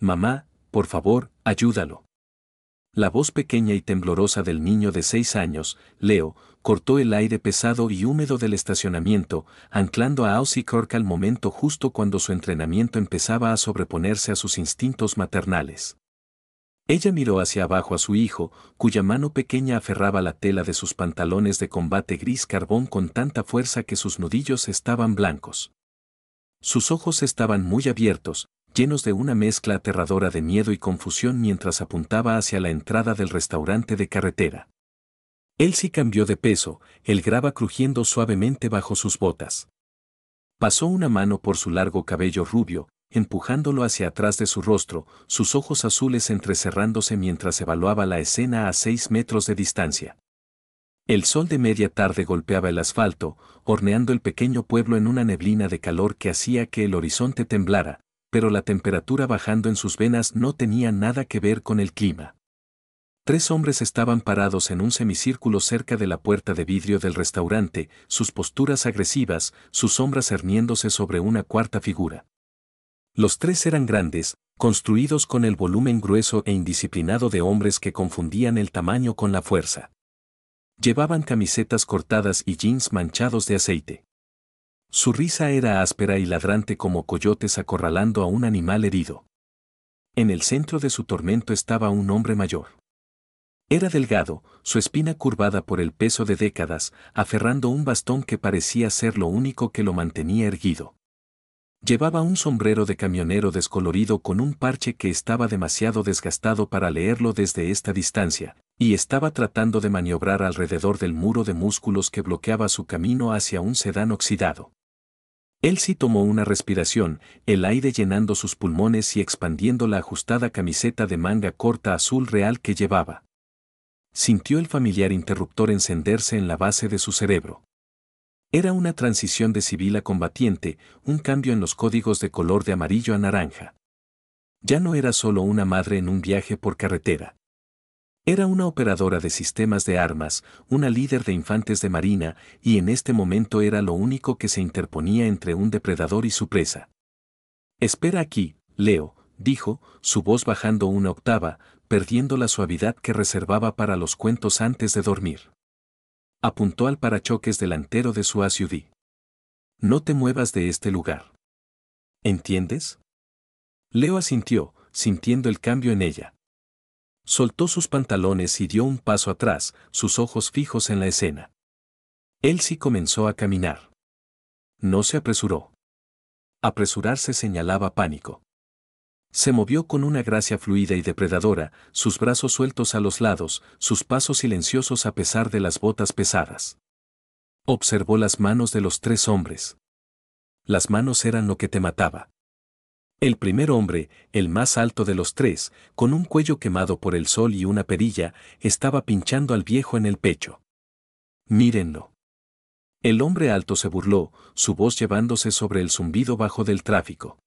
Mamá, por favor, ayúdalo. La voz pequeña y temblorosa del niño de 6 años, Leo, cortó el aire pesado y húmedo del estacionamiento, anclando a Aussie Cork al momento justo cuando su entrenamiento empezaba a sobreponerse a sus instintos maternales. Ella miró hacia abajo a su hijo, cuya mano pequeña aferraba la tela de sus pantalones de combate gris carbón con tanta fuerza que sus nudillos estaban blancos. Sus ojos estaban muy abiertos, llenos de una mezcla aterradora de miedo y confusión mientras apuntaba hacia la entrada del restaurante de carretera. Elsie cambió de peso, el grava crujiendo suavemente bajo sus botas. Pasó una mano por su largo cabello rubio, empujándolo hacia atrás de su rostro, sus ojos azules entrecerrándose mientras evaluaba la escena a 6 metros de distancia. El sol de media tarde golpeaba el asfalto, horneando el pequeño pueblo en una neblina de calor que hacía que el horizonte temblara, pero la temperatura bajando en sus venas no tenía nada que ver con el clima. 3 hombres estaban parados en un semicírculo cerca de la puerta de vidrio del restaurante, sus posturas agresivas, sus sombras cerniéndose sobre una cuarta figura. Los 3 eran grandes, construidos con el volumen grueso e indisciplinado de hombres que confundían el tamaño con la fuerza. Llevaban camisetas cortadas y jeans manchados de aceite. Su risa era áspera y ladrante como coyotes acorralando a un animal herido. En el centro de su tormento estaba un hombre mayor. Era delgado, su espina curvada por el peso de décadas, aferrando un bastón que parecía ser lo único que lo mantenía erguido. Llevaba un sombrero de camionero descolorido con un parche que estaba demasiado desgastado para leerlo desde esta distancia, y estaba tratando de maniobrar alrededor del muro de músculos que bloqueaba su camino hacia un sedán oxidado. Elsie tomó una respiración, el aire llenando sus pulmones y expandiendo la ajustada camiseta de manga corta azul real que llevaba. Sintió el familiar interruptor encenderse en la base de su cerebro. Era una transición de civil a combatiente, un cambio en los códigos de color de amarillo a naranja. Ya no era solo una madre en un viaje por carretera. Era una operadora de sistemas de armas, una líder de infantes de marina, y en este momento era lo único que se interponía entre un depredador y su presa. Espera aquí, Leo, dijo, su voz bajando una octava, perdiendo la suavidad que reservaba para los cuentos antes de dormir. Apuntó al parachoques delantero de su SUV. No te muevas de este lugar. ¿Entiendes? Leo asintió, sintiendo el cambio en ella. Soltó sus pantalones y dio un paso atrás, sus ojos fijos en la escena. Elsie comenzó a caminar. No se apresuró. Apresurarse señalaba pánico. Se movió con una gracia fluida y depredadora, sus brazos sueltos a los lados, sus pasos silenciosos a pesar de las botas pesadas. Observó las manos de los 3 hombres. Las manos eran lo que te mataba. El primer hombre, el más alto de los 3, con un cuello quemado por el sol y una perilla, estaba pinchando al viejo en el pecho. Mírenlo. El hombre alto se burló, su voz llevándose sobre el zumbido bajo del tráfico.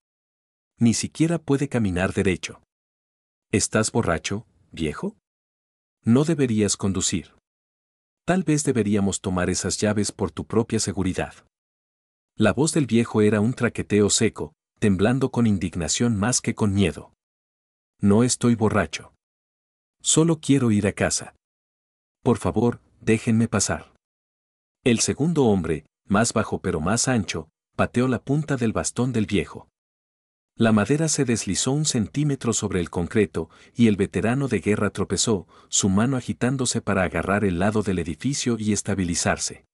Ni siquiera puede caminar derecho. ¿Estás borracho, viejo? No deberías conducir. Tal vez deberíamos tomar esas llaves por tu propia seguridad. La voz del viejo era un traqueteo seco, temblando con indignación más que con miedo. No estoy borracho. Solo quiero ir a casa. Por favor, déjenme pasar. El segundo hombre, más bajo pero más ancho, pateó la punta del bastón del viejo. La madera se deslizó 1 centímetro sobre el concreto, y el veterano de guerra tropezó, su mano agitándose para agarrar el lado del edificio y estabilizarse.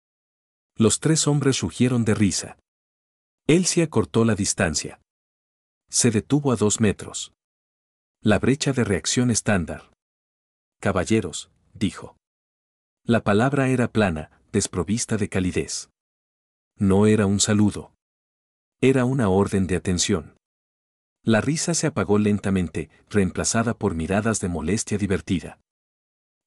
Los 3 hombres rugieron de risa. Elsie acortó la distancia. Se detuvo a 2 metros. La brecha de reacción estándar. Caballeros, dijo. La palabra era plana, desprovista de calidez. No era un saludo. Era una orden de atención. La risa se apagó lentamente, reemplazada por miradas de molestia divertida.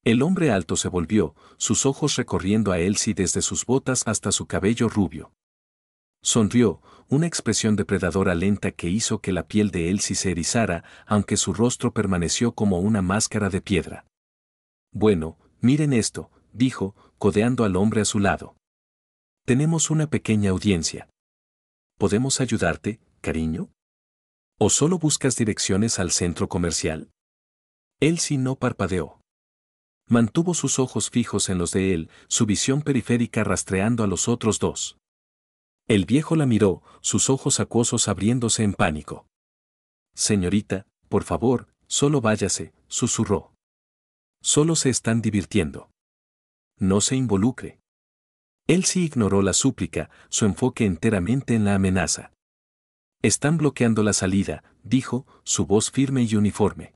El hombre alto se volvió, sus ojos recorriendo a Elsie desde sus botas hasta su cabello rubio. Sonrió, una expresión depredadora lenta que hizo que la piel de Elsie se erizara, aunque su rostro permaneció como una máscara de piedra. Bueno, miren esto, dijo, codeando al hombre a su lado. Tenemos una pequeña audiencia. ¿Podemos ayudarte, cariño? ¿O solo buscas direcciones al centro comercial? Elsie no parpadeó. Mantuvo sus ojos fijos en los de él, su visión periférica rastreando a los otros dos. El viejo la miró, sus ojos acuosos abriéndose en pánico. Señorita, por favor, solo váyase, susurró. Solo se están divirtiendo. No se involucre. Elsie ignoró la súplica, su enfoque enteramente en la amenaza. Están bloqueando la salida, dijo, su voz firme y uniforme.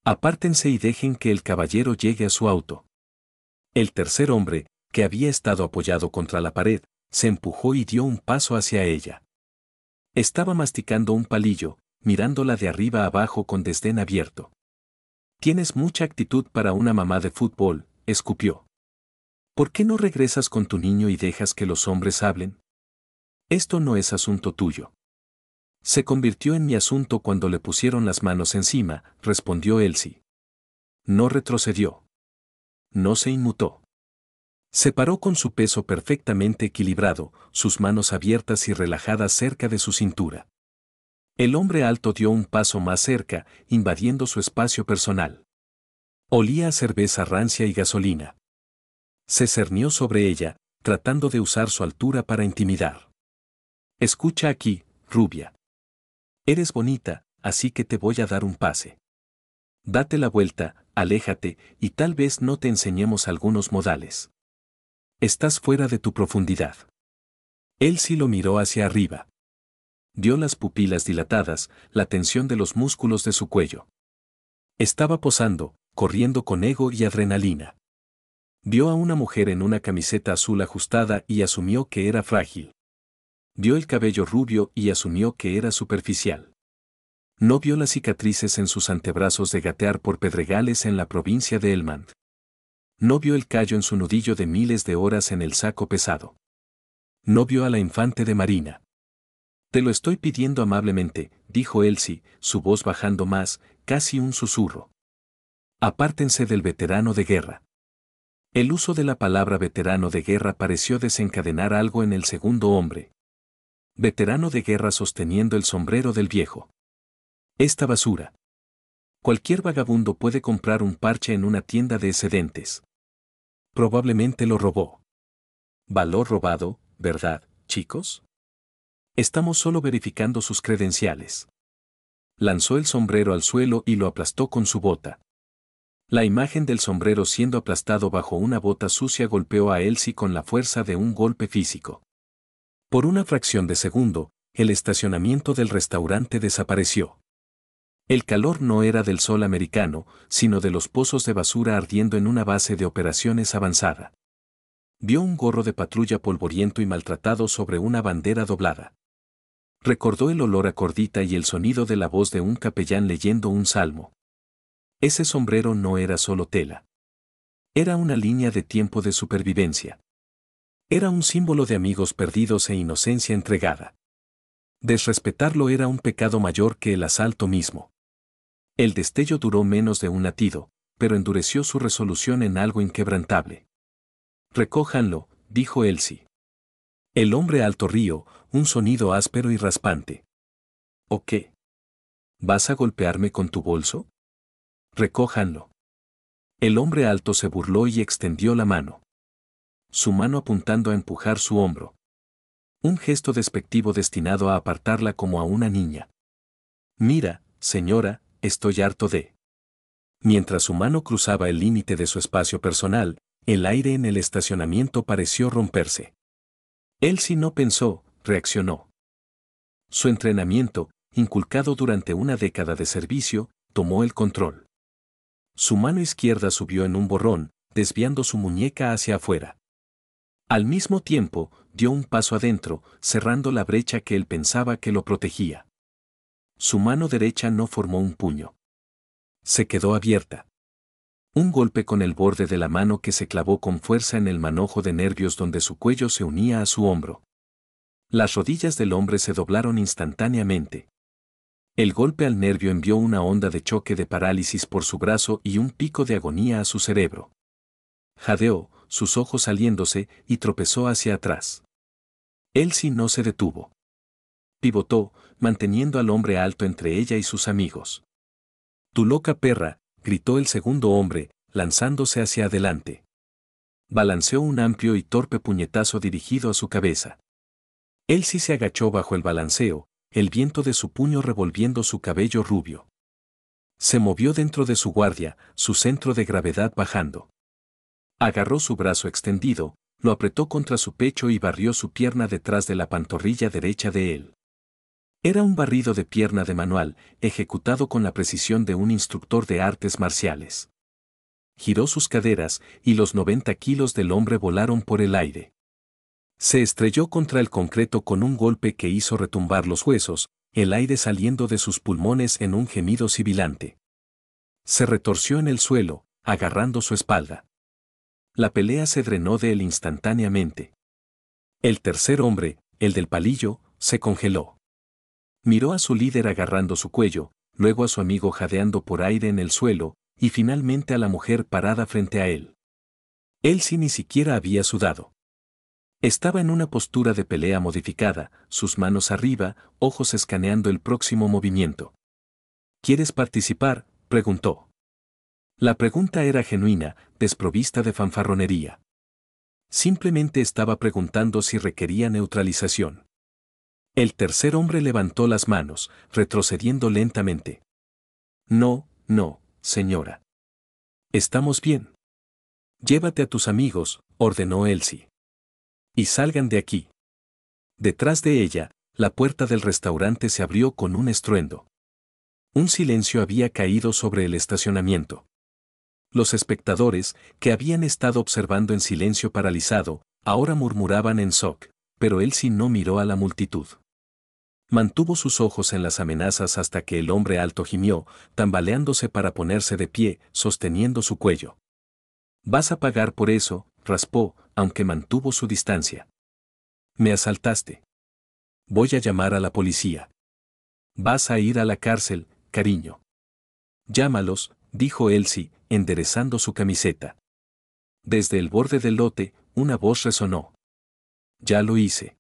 Apártense y dejen que el caballero llegue a su auto. El tercer hombre, que había estado apoyado contra la pared, se empujó y dio un paso hacia ella. Estaba masticando un palillo, mirándola de arriba abajo con desdén abierto. Tienes mucha actitud para una mamá de fútbol, escupió. ¿Por qué no regresas con tu niño y dejas que los hombres hablen? Esto no es asunto tuyo. Se convirtió en mi asunto cuando le pusieron las manos encima, respondió Elsie. No retrocedió. No se inmutó. Se paró con su peso perfectamente equilibrado, sus manos abiertas y relajadas cerca de su cintura. El hombre alto dio un paso más cerca, invadiendo su espacio personal. Olía a cerveza rancia y gasolina. Se cernió sobre ella, tratando de usar su altura para intimidar. Escucha aquí, rubia. Eres bonita, así que te voy a dar un pase. Date la vuelta, aléjate, y tal vez no te enseñemos algunos modales. Estás fuera de tu profundidad. Elsie lo miró hacia arriba. Dio las pupilas dilatadas, la tensión de los músculos de su cuello. Estaba posando, corriendo con ego y adrenalina. Vio a una mujer en una camiseta azul ajustada y asumió que era frágil. Vio el cabello rubio y asumió que era superficial. No vio las cicatrices en sus antebrazos de gatear por pedregales en la provincia de Helmand. No vio el callo en su nudillo de miles de horas en el saco pesado. No vio a la infante de marina. Te lo estoy pidiendo amablemente, dijo Elsie, su voz bajando más, casi un susurro. Apártense del veterano de guerra. El uso de la palabra veterano de guerra pareció desencadenar algo en el segundo hombre. Veterano de guerra sosteniendo el sombrero del viejo. Esta basura. Cualquier vagabundo puede comprar un parche en una tienda de excedentes. Probablemente lo robó. Valor robado, ¿verdad, chicos? Estamos solo verificando sus credenciales. Lanzó el sombrero al suelo y lo aplastó con su bota. La imagen del sombrero siendo aplastado bajo una bota sucia golpeó a Elsie con la fuerza de un golpe físico. Por una fracción de segundo, el estacionamiento del restaurante desapareció. El calor no era del sol americano, sino de los pozos de basura ardiendo en una base de operaciones avanzada. Vio un gorro de patrulla polvoriento y maltratado sobre una bandera doblada. Recordó el olor a cordita y el sonido de la voz de un capellán leyendo un salmo. Ese sombrero no era solo tela. Era una línea de tiempo de supervivencia. Era un símbolo de amigos perdidos e inocencia entregada. Desrespetarlo era un pecado mayor que el asalto mismo. El destello duró menos de un latido, pero endureció su resolución en algo inquebrantable. Recójanlo, dijo Elsie. El hombre alto rió, un sonido áspero y raspante. ¿O qué? ¿Vas a golpearme con tu bolso? Recójanlo. El hombre alto se burló y extendió la mano. Su mano apuntando a empujar su hombro. Un gesto despectivo destinado a apartarla como a una niña. Mira, señora, estoy harto de. Mientras su mano cruzaba el límite de su espacio personal, el aire en el estacionamiento pareció romperse. Elsie no pensó, reaccionó. Su entrenamiento, inculcado durante una década de servicio, tomó el control. Su mano izquierda subió en un borrón, desviando su muñeca hacia afuera. Al mismo tiempo, dio un paso adentro, cerrando la brecha que él pensaba que lo protegía. Su mano derecha no formó un puño. Se quedó abierta. Un golpe con el borde de la mano que se clavó con fuerza en el manojo de nervios donde su cuello se unía a su hombro. Las rodillas del hombre se doblaron instantáneamente. El golpe al nervio envió una onda de choque de parálisis por su brazo y un pico de agonía a su cerebro. Jadeó, sus ojos saliéndose, y tropezó hacia atrás. Elsie no se detuvo. pivotó, manteniendo al hombre alto entre ella y sus amigos. «Tu loca perra», gritó el segundo hombre, lanzándose hacia adelante. Balanceó un amplio y torpe puñetazo dirigido a su cabeza. Elsie se agachó bajo el balanceo, el viento de su puño revolviendo su cabello rubio. Se movió dentro de su guardia, su centro de gravedad bajando. Agarró su brazo extendido, lo apretó contra su pecho y barrió su pierna detrás de la pantorrilla derecha de él. Era un barrido de pierna de manual, ejecutado con la precisión de un instructor de artes marciales. Giró sus caderas, y los 90 kilos del hombre volaron por el aire. Se estrelló contra el concreto con un golpe que hizo retumbar los huesos, el aire saliendo de sus pulmones en un gemido sibilante. Se retorció en el suelo, agarrando su espalda. La pelea se drenó de él instantáneamente. El tercer hombre, el del palillo, se congeló. Miró a su líder agarrando su cuello, luego a su amigo jadeando por aire en el suelo, y finalmente a la mujer parada frente a él. Elsie ni siquiera había sudado. Estaba en una postura de pelea modificada, sus manos arriba, ojos escaneando el próximo movimiento. ¿Quieres participar?, preguntó. La pregunta era genuina, desprovista de fanfarronería. Simplemente estaba preguntando si requería neutralización. El tercer hombre levantó las manos, retrocediendo lentamente. No, no, señora. Estamos bien. Llévate a tus amigos, ordenó Elsie. Y salgan de aquí. Detrás de ella, la puerta del restaurante se abrió con un estruendo. Un silencio había caído sobre el estacionamiento. Los espectadores, que habían estado observando en silencio paralizado, ahora murmuraban en shock, pero Elsie no miró a la multitud. Mantuvo sus ojos en las amenazas hasta que el hombre alto gimió, tambaleándose para ponerse de pie, sosteniendo su cuello. «Vas a pagar por eso», raspó, aunque mantuvo su distancia. «Me asaltaste. Voy a llamar a la policía». «Vas a ir a la cárcel, cariño». «Llámalos», dijo Elsie, enderezando su camiseta. Desde el borde del lote, una voz resonó. «Ya lo hice».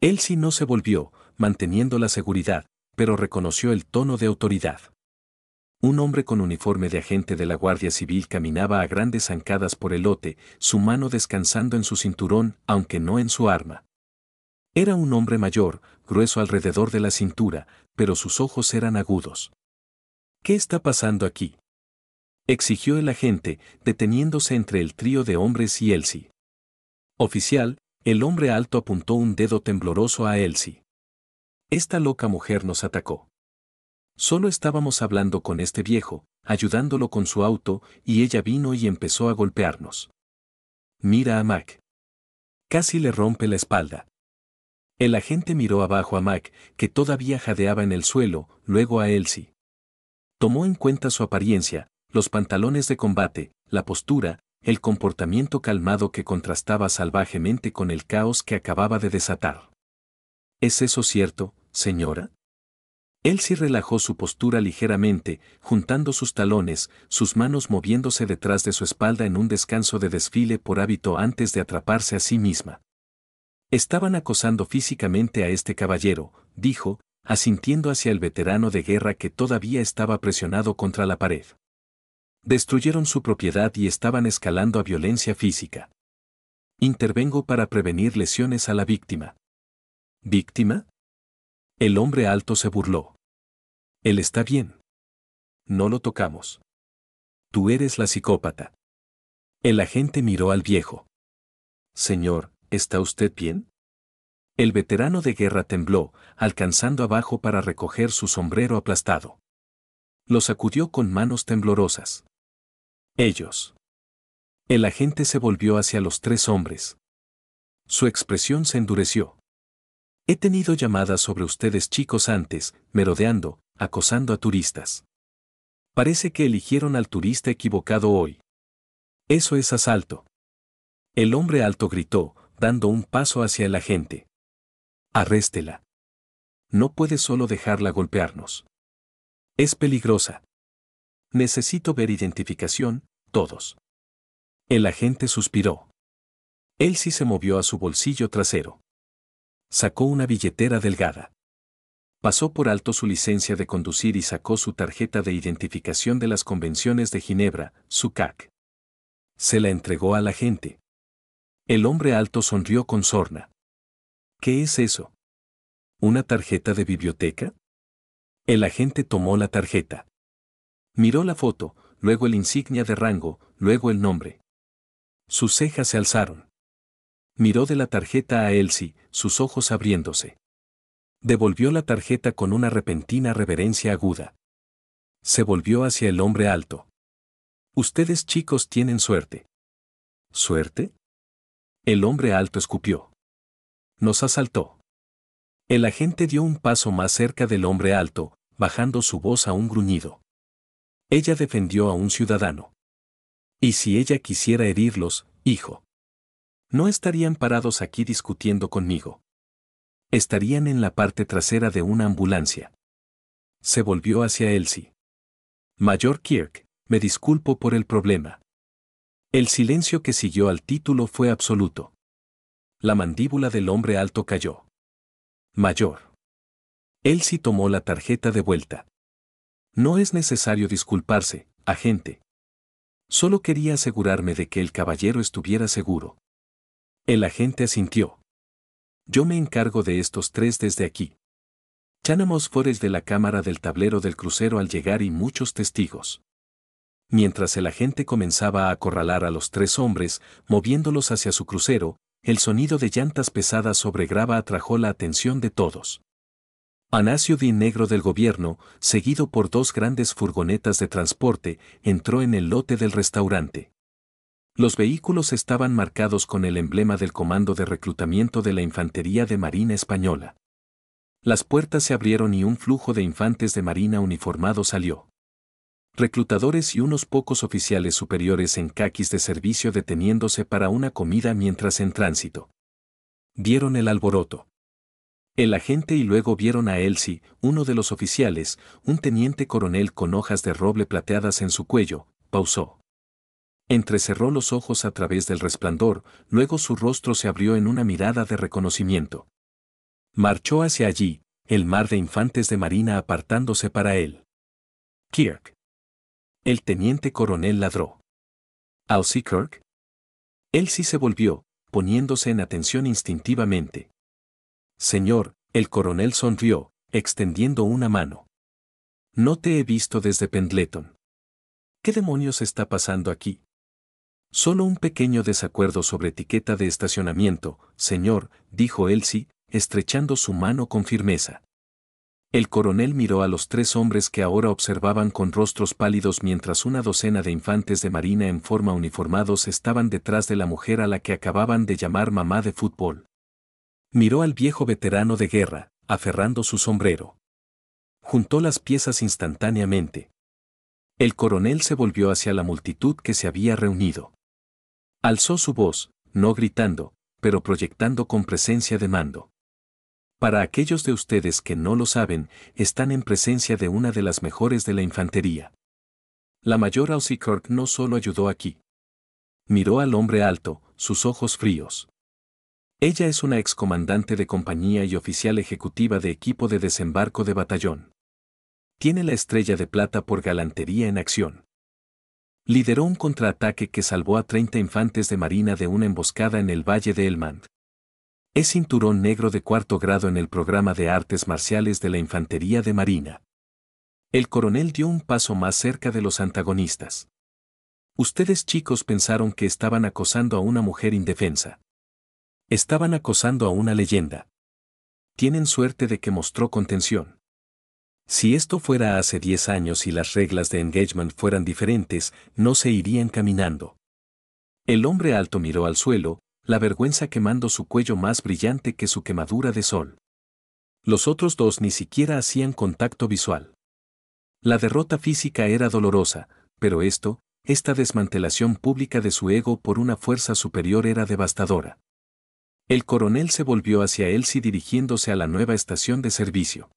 Elsie no se volvió, manteniendo la seguridad, pero reconoció el tono de autoridad. Un hombre con uniforme de agente de la Guardia Civil caminaba a grandes zancadas por el lote, su mano descansando en su cinturón, aunque no en su arma. Era un hombre mayor, grueso alrededor de la cintura, pero sus ojos eran agudos. «¿Qué está pasando aquí?», exigió el agente, deteniéndose entre el trío de hombres y Elsie. «Oficial», el hombre alto apuntó un dedo tembloroso a Elsie. «Esta loca mujer nos atacó. Solo estábamos hablando con este viejo, ayudándolo con su auto, y ella vino y empezó a golpearnos. Mira a Mac. Casi le rompe la espalda». El agente miró abajo a Mac, que todavía jadeaba en el suelo, luego a Elsie. Tomó en cuenta su apariencia, los pantalones de combate, la postura, el comportamiento calmado que contrastaba salvajemente con el caos que acababa de desatar. ¿Es eso cierto, señora? Elsie relajó su postura ligeramente, juntando sus talones, sus manos moviéndose detrás de su espalda en un descanso de desfile por hábito antes de atraparse a sí misma. «Estaban acosando físicamente a este caballero», dijo, asintiendo hacia el veterano de guerra que todavía estaba presionado contra la pared. «Destruyeron su propiedad y estaban escalando a violencia física. Intervengo para prevenir lesiones a la víctima». «¿Víctima?». El hombre alto se burló. «Él está bien. No lo tocamos. Tú eres la psicópata». El agente miró al viejo. «Señor, ¿está usted bien?». El veterano de guerra tembló, alcanzando abajo para recoger su sombrero aplastado. Lo sacudió con manos temblorosas. «Ellos». El agente se volvió hacia los tres hombres. Su expresión se endureció. «He tenido llamadas sobre ustedes chicos antes, merodeando, acosando a turistas. Parece que eligieron al turista equivocado hoy. Eso es asalto». El hombre alto gritó, dando un paso hacia el agente. «Arréstela. No puede solo dejarla golpearnos. Es peligrosa. Necesito ver identificación, todos». El agente suspiró. Elsie se movió a su bolsillo trasero. Sacó una billetera delgada. Pasó por alto su licencia de conducir y sacó su tarjeta de identificación de las convenciones de Ginebra, su CAC. Se la entregó al agente. El hombre alto sonrió con sorna. ¿Qué es eso? ¿Una tarjeta de biblioteca? El agente tomó la tarjeta. Miró la foto, luego el insignia de rango, luego el nombre. Sus cejas se alzaron. Miró de la tarjeta a Elsie, sus ojos abriéndose. Devolvió la tarjeta con una repentina reverencia aguda. Se volvió hacia el hombre alto. Ustedes chicos tienen suerte. ¿Suerte? El hombre alto escupió. Nos asaltó. El agente dio un paso más cerca del hombre alto, bajando su voz a un gruñido. Ella defendió a un ciudadano. ¿Y si ella quisiera herirlos, hijo? No estarían parados aquí discutiendo conmigo. Estarían en la parte trasera de una ambulancia. Se volvió hacia Elsie. Mayor Kirk, me disculpo por el problema. El silencio que siguió al título fue absoluto. La mandíbula del hombre alto cayó. Mayor. Elsie tomó la tarjeta de vuelta. No es necesario disculparse, agente. Solo quería asegurarme de que el caballero estuviera seguro. El agente asintió. Yo me encargo de estos tres desde aquí. Llamamos fuera de la cámara del tablero del crucero al llegar y muchos testigos. Mientras el agente comenzaba a acorralar a los tres hombres, moviéndolos hacia su crucero, el sonido de llantas pesadas sobre grava atrajo la atención de todos. Anasio D. Negro del gobierno, seguido por dos grandes furgonetas de transporte, entró en el lote del restaurante. Los vehículos estaban marcados con el emblema del Comando de Reclutamiento de la Infantería de Marina Española. Las puertas se abrieron y un flujo de infantes de marina uniformados salió. Reclutadores y unos pocos oficiales superiores en caquis de servicio deteniéndose para una comida mientras en tránsito. Vieron el alboroto. El agente y luego vieron a Elsie, uno de los oficiales, un teniente coronel con hojas de roble plateadas en su cuello, pausó. Entrecerró los ojos a través del resplandor, luego su rostro se abrió en una mirada de reconocimiento. Marchó hacia allí, el mar de infantes de marina apartándose para él. Kirk. El teniente coronel ladró. ¿Elsie Kirk? Elsie se volvió, poniéndose en atención instintivamente. Señor, el coronel sonrió, extendiendo una mano. No te he visto desde Pendleton. ¿Qué demonios está pasando aquí? Solo un pequeño desacuerdo sobre etiqueta de estacionamiento, señor, dijo Elsie, estrechando su mano con firmeza. El coronel miró a los tres hombres que ahora observaban con rostros pálidos mientras una docena de infantes de marina en forma uniformados estaban detrás de la mujer a la que acababan de llamar mamá de fútbol. Miró al viejo veterano de guerra, aferrando su sombrero. Juntó las piezas instantáneamente. El coronel se volvió hacia la multitud que se había reunido. Alzó su voz, no gritando, pero proyectando con presencia de mando. Para aquellos de ustedes que no lo saben, están en presencia de una de las mejores de la infantería. La mayor Elsie Kirk no solo ayudó aquí. Miró al hombre alto, sus ojos fríos. Ella es una excomandante de compañía y oficial ejecutiva de equipo de desembarco de batallón. Tiene la estrella de plata por galantería en acción. Lideró un contraataque que salvó a 30 infantes de marina de una emboscada en el Valle de Helmand. Es cinturón negro de 4º grado en el programa de artes marciales de la Infantería de Marina. El coronel dio un paso más cerca de los antagonistas. Ustedes chicos pensaron que estaban acosando a una mujer indefensa. Estaban acosando a una leyenda. Tienen suerte de que mostró contención. Si esto fuera hace 10 años y las reglas de engagement fueran diferentes, no se irían caminando. El hombre alto miró al suelo, la vergüenza quemando su cuello más brillante que su quemadura de sol. Los otros dos ni siquiera hacían contacto visual. La derrota física era dolorosa, pero esta desmantelación pública de su ego por una fuerza superior era devastadora. El coronel se volvió hacia Elsie dirigiéndose a la nueva estación de servicio.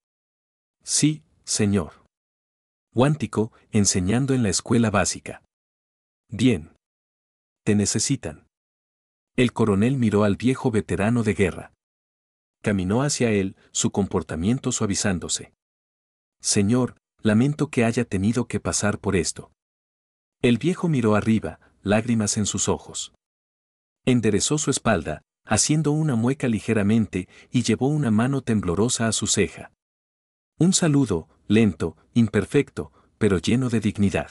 Sí, señor. Guántico, enseñando en la escuela básica. Bien. Te necesitan. El coronel miró al viejo veterano de guerra. Caminó hacia él, su comportamiento suavizándose. Señor, lamento que haya tenido que pasar por esto. El viejo miró arriba, lágrimas en sus ojos. Enderezó su espalda, haciendo una mueca ligeramente, y llevó una mano temblorosa a su ceja. Un saludo, lento, imperfecto, pero lleno de dignidad.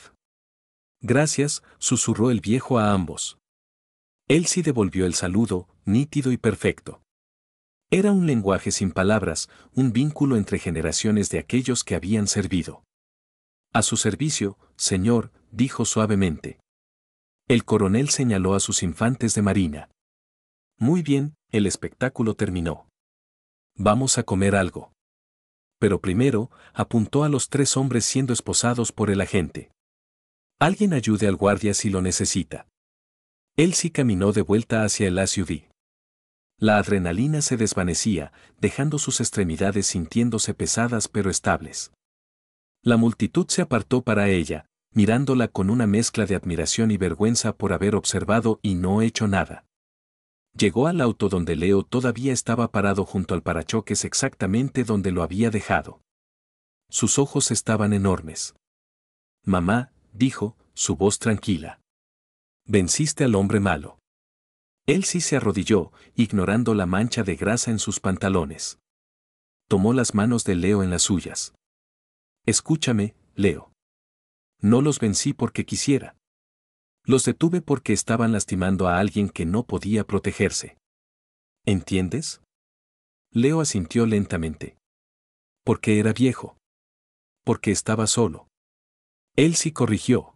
Gracias, susurró el viejo a ambos. Elsie devolvió el saludo, nítido y perfecto. Era un lenguaje sin palabras, un vínculo entre generaciones de aquellos que habían servido. A su servicio, señor, dijo suavemente. El coronel señaló a sus infantes de marina. Muy bien, el espectáculo terminó. Vamos a comer algo. Pero primero, apuntó a los 3 hombres siendo esposados por el agente. Alguien ayude al guardia si lo necesita. Elsie caminó de vuelta hacia el SUV. La adrenalina se desvanecía, dejando sus extremidades sintiéndose pesadas pero estables. La multitud se apartó para ella, mirándola con una mezcla de admiración y vergüenza por haber observado y no hecho nada. Llegó al auto donde Leo todavía estaba parado junto al parachoques exactamente donde lo había dejado. Sus ojos estaban enormes. Mamá, dijo, su voz tranquila. Venciste al hombre malo. Elsie se arrodilló, ignorando la mancha de grasa en sus pantalones. Tomó las manos de Leo en las suyas. Escúchame, Leo. No los vencí porque quisiera. Los detuve porque estaban lastimando a alguien que no podía protegerse. ¿Entiendes? Leo asintió lentamente. Porque era viejo. Porque estaba solo. Elsie corrigió.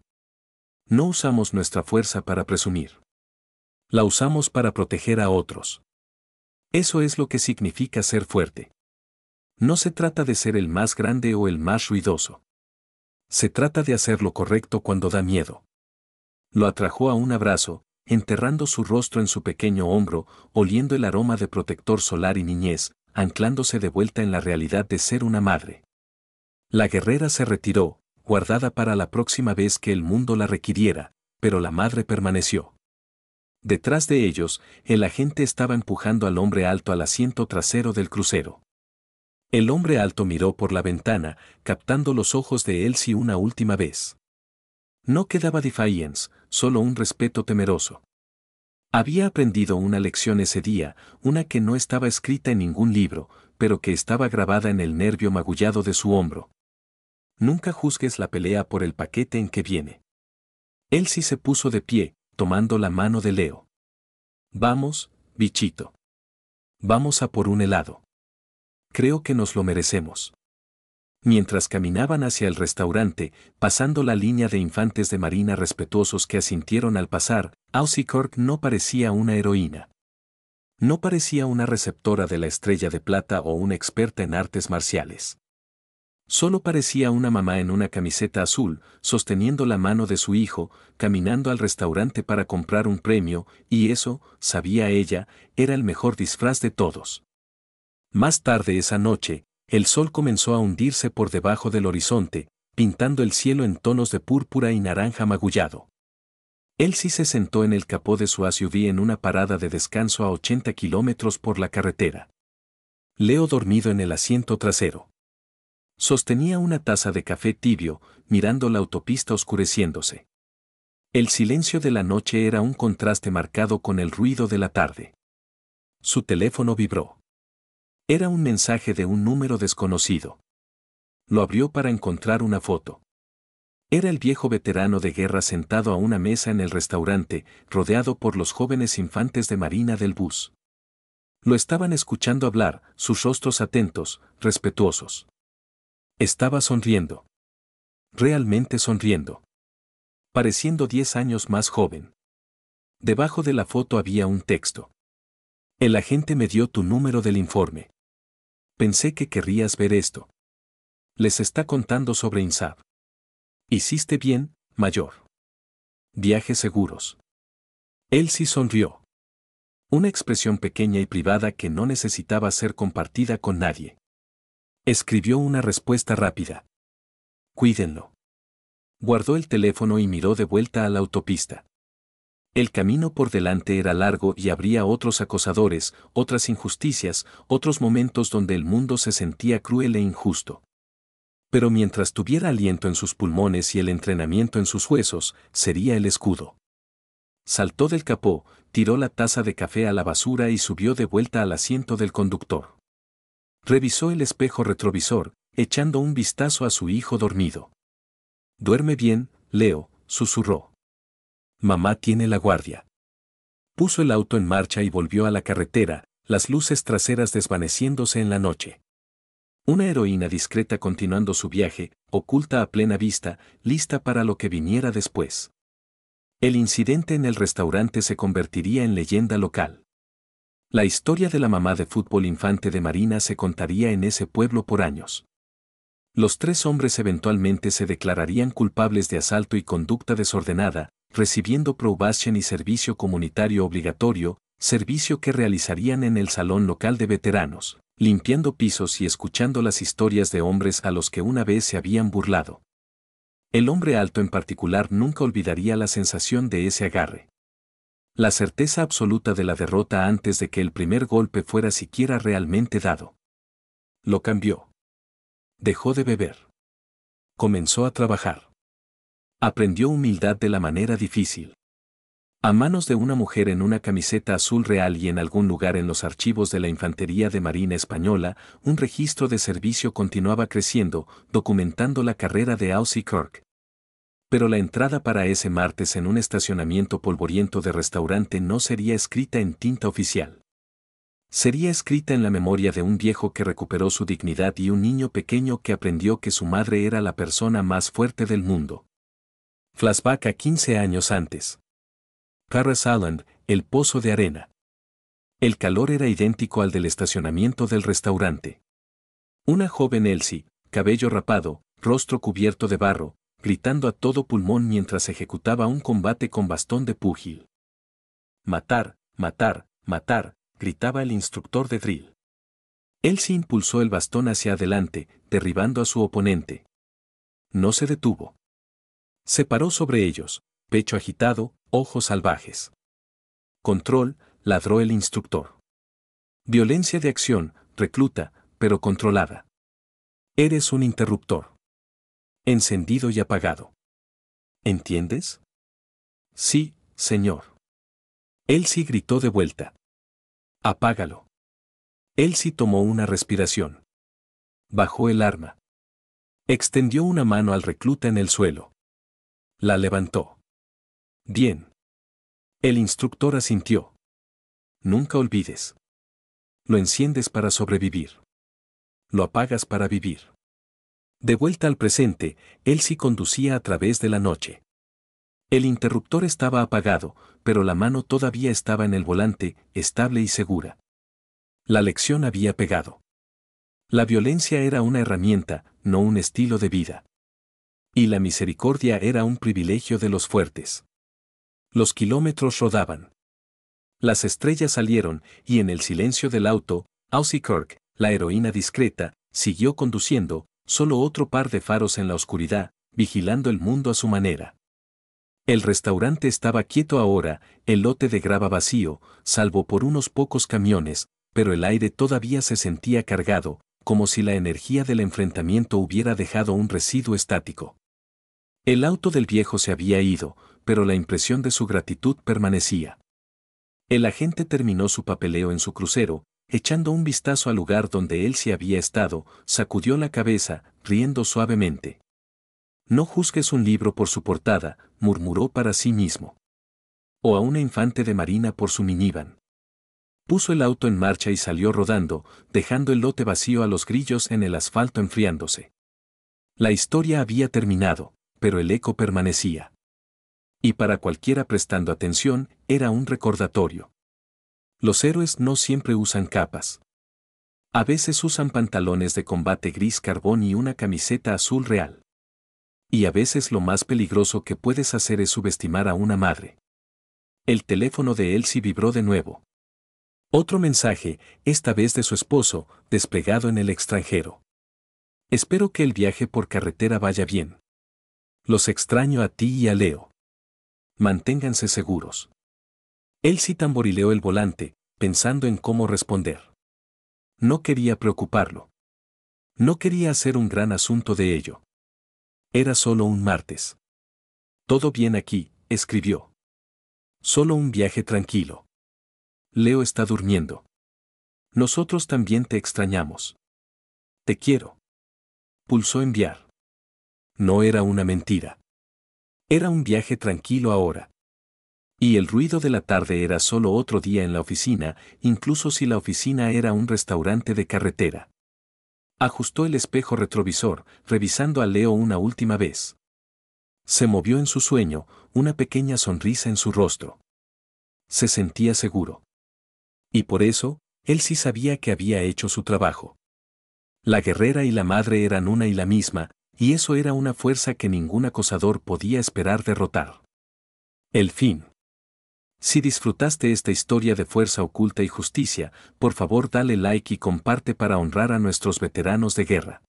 No usamos nuestra fuerza para presumir. La usamos para proteger a otros. Eso es lo que significa ser fuerte. No se trata de ser el más grande o el más ruidoso. Se trata de hacer lo correcto cuando da miedo. Lo atrajo a un abrazo, enterrando su rostro en su pequeño hombro, oliendo el aroma de protector solar y niñez, anclándose de vuelta en la realidad de ser una madre. La guerrera se retiró, guardada para la próxima vez que el mundo la requiriera, pero la madre permaneció. Detrás de ellos, el agente estaba empujando al hombre alto al asiento trasero del crucero. El hombre alto miró por la ventana, captando los ojos de Elsie una última vez. No quedaba defiance, solo un respeto temeroso. Había aprendido una lección ese día, una que no estaba escrita en ningún libro, pero que estaba grabada en el nervio magullado de su hombro. Nunca juzgues la pelea por el paquete en que viene. Elsie se puso de pie, tomando la mano de Leo. Vamos, bichito. Vamos a por un helado. Creo que nos lo merecemos. Mientras caminaban hacia el restaurante, pasando la línea de infantes de marina respetuosos que asintieron al pasar, Aussy Cork no parecía una heroína. No parecía una receptora de la estrella de plata o una experta en artes marciales. Solo parecía una mamá en una camiseta azul, sosteniendo la mano de su hijo, caminando al restaurante para comprar un premio, y eso, sabía ella, era el mejor disfraz de todos. Más tarde esa noche, el sol comenzó a hundirse por debajo del horizonte, pintando el cielo en tonos de púrpura y naranja magullado. Elsie se sentó en el capó de su SUV en una parada de descanso a 80 kilómetros por la carretera. Leo dormido en el asiento trasero. Sostenía una taza de café tibio, mirando la autopista oscureciéndose. El silencio de la noche era un contraste marcado con el ruido de la tarde. Su teléfono vibró. Era un mensaje de un número desconocido. Lo abrió para encontrar una foto. Era el viejo veterano de guerra sentado a una mesa en el restaurante, rodeado por los jóvenes infantes de marina del bus. Lo estaban escuchando hablar, sus rostros atentos, respetuosos. Estaba sonriendo. Realmente sonriendo. Pareciendo 10 años más joven. Debajo de la foto había un texto. El agente me dio tu número del informe. Pensé que querrías ver esto. Les está contando sobre INSAB. Hiciste bien, mayor. Viajes seguros. Elsie sonrió. Una expresión pequeña y privada que no necesitaba ser compartida con nadie. Escribió una respuesta rápida. Cuídenlo. Guardó el teléfono y miró de vuelta a la autopista. El camino por delante era largo y habría otros acosadores, otras injusticias, otros momentos donde el mundo se sentía cruel e injusto. Pero mientras tuviera aliento en sus pulmones y el entrenamiento en sus huesos, sería el escudo. Saltó del capó, tiró la taza de café a la basura y subió de vuelta al asiento del conductor. Revisó el espejo retrovisor, echando un vistazo a su hijo dormido. «Duerme bien, Leo», susurró. «Mamá tiene la guardia». Puso el auto en marcha y volvió a la carretera, las luces traseras desvaneciéndose en la noche. Una heroína discreta continuando su viaje, oculta a plena vista, lista para lo que viniera después. El incidente en el restaurante se convertiría en leyenda local. La historia de la mamá de fútbol infante de Marina se contaría en ese pueblo por años. Los tres hombres eventualmente se declararían culpables de asalto y conducta desordenada, recibiendo probation y servicio comunitario obligatorio, servicio que realizarían en el salón local de veteranos, limpiando pisos y escuchando las historias de hombres a los que una vez se habían burlado. El hombre alto en particular nunca olvidaría la sensación de ese agarre. La certeza absoluta de la derrota antes de que el primer golpe fuera siquiera realmente dado. Lo cambió. Dejó de beber. Comenzó a trabajar. Aprendió humildad de la manera difícil. A manos de una mujer en una camiseta azul real y en algún lugar en los archivos de la Infantería de Marina Española, un registro de servicio continuaba creciendo, documentando la carrera de Aussie Kirk. Pero la entrada para ese martes en un estacionamiento polvoriento de restaurante no sería escrita en tinta oficial. Sería escrita en la memoria de un viejo que recuperó su dignidad y un niño pequeño que aprendió que su madre era la persona más fuerte del mundo. Flashback a 15 años antes. Parris Island, el pozo de arena. El calor era idéntico al del estacionamiento del restaurante. Una joven Elsie, cabello rapado, rostro cubierto de barro, gritando a todo pulmón mientras ejecutaba un combate con bastón de púgil. «Matar, matar, matar», gritaba el instructor de drill. Elsie impulsó el bastón hacia adelante, derribando a su oponente. No se detuvo. Se paró sobre ellos, pecho agitado, ojos salvajes. «Control», ladró el instructor. «Violencia de acción, recluta, pero controlada. Eres un interruptor. Encendido y apagado. ¿Entiendes?» «Sí, señor». Elsie gritó de vuelta. «Apágalo». Elsie tomó una respiración. Bajó el arma. Extendió una mano al recluta en el suelo. La levantó. «Bien». El instructor asintió. «Nunca olvides. Lo enciendes para sobrevivir. Lo apagas para vivir». De vuelta al presente, Elsie conducía a través de la noche. El interruptor estaba apagado, pero la mano todavía estaba en el volante, estable y segura. La lección había pegado. La violencia era una herramienta, no un estilo de vida. Y la misericordia era un privilegio de los fuertes. Los kilómetros rodaban. Las estrellas salieron, y en el silencio del auto, Aussie Kirk, la heroína discreta, siguió conduciendo, solo otro par de faros en la oscuridad, vigilando el mundo a su manera. El restaurante estaba quieto ahora, el lote de grava vacío, salvo por unos pocos camiones, pero el aire todavía se sentía cargado, como si la energía del enfrentamiento hubiera dejado un residuo estático. El auto del viejo se había ido, pero la impresión de su gratitud permanecía. El agente terminó su papeleo en su crucero, echando un vistazo al lugar donde él se había estado, sacudió la cabeza, riendo suavemente. «No juzgues un libro por su portada», murmuró para sí mismo. «O a una infante de marina por su minivan». Puso el auto en marcha y salió rodando, dejando el lote vacío a los grillos en el asfalto enfriándose. La historia había terminado, pero el eco permanecía. Y para cualquiera prestando atención, era un recordatorio. Los héroes no siempre usan capas. A veces usan pantalones de combate gris carbón y una camiseta azul real. Y a veces lo más peligroso que puedes hacer es subestimar a una madre. El teléfono de Elsie vibró de nuevo. Otro mensaje, esta vez de su esposo, desplegado en el extranjero. «Espero que el viaje por carretera vaya bien. Los extraño a ti y a Leo. Manténganse seguros». Elsie tamborileó el volante, pensando en cómo responder. No quería preocuparlo. No quería hacer un gran asunto de ello. Era solo un martes. Todo bien aquí, escribió. Solo un viaje tranquilo. Leo está durmiendo. Nosotros también te extrañamos. Te quiero. Pulsó enviar. No era una mentira. Era un viaje tranquilo ahora. Y el ruido de la tarde era solo otro día en la oficina, incluso si la oficina era un restaurante de carretera. Ajustó el espejo retrovisor, revisando a Leo una última vez. Se movió en su sueño, una pequeña sonrisa en su rostro. Se sentía seguro. Y por eso, él sí sabía que había hecho su trabajo. La guerrera y la madre eran una y la misma, y eso era una fuerza que ningún acosador podía esperar derrotar. El fin. Si disfrutaste esta historia de fuerza oculta y justicia, por favor dale like y comparte para honrar a nuestros veteranos de guerra.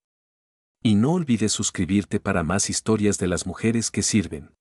Y no olvides suscribirte para más historias de las mujeres que sirven.